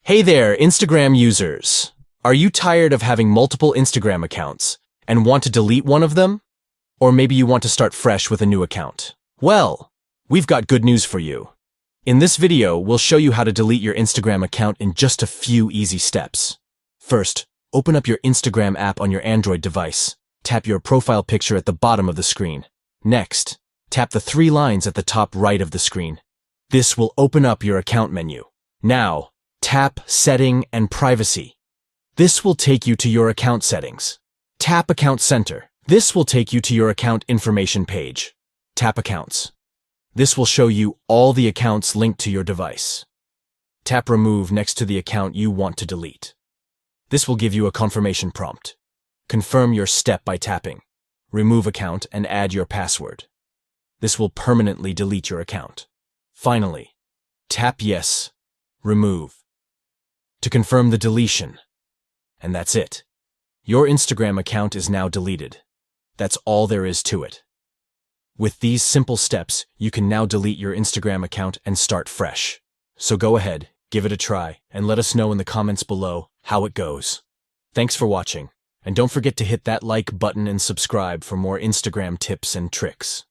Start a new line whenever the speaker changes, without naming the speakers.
Hey there, Instagram users! Are you tired of having multiple Instagram accounts and want to delete one of them? Or maybe you want to start fresh with a new account? Well, we've got good news for you. In this video, we'll show you how to delete your Instagram account in just a few easy steps. First, open up your Instagram app on your Android device. Tap your profile picture at the bottom of the screen. Next, tap the three lines at the top right of the screen. This will open up your account menu. Now, tap Setting and Privacy. This will take you to your account settings. Tap Account Center. This will take you to your account information page. Tap Accounts. This will show you all the accounts linked to your device. Tap Remove next to the account you want to delete. This will give you a confirmation prompt. Confirm your step by tapping Remove Account and add your password. This will permanently delete your account. Finally, tap Yes, Remove to confirm the deletion. And that's it. Your Instagram account is now deleted. That's all there is to it. With these simple steps, you can now delete your Instagram account and start fresh. So go ahead, give it a try, and let us know in the comments below how it goes. Thanks for watching, and don't forget to hit that like button and subscribe for more Instagram tips and tricks.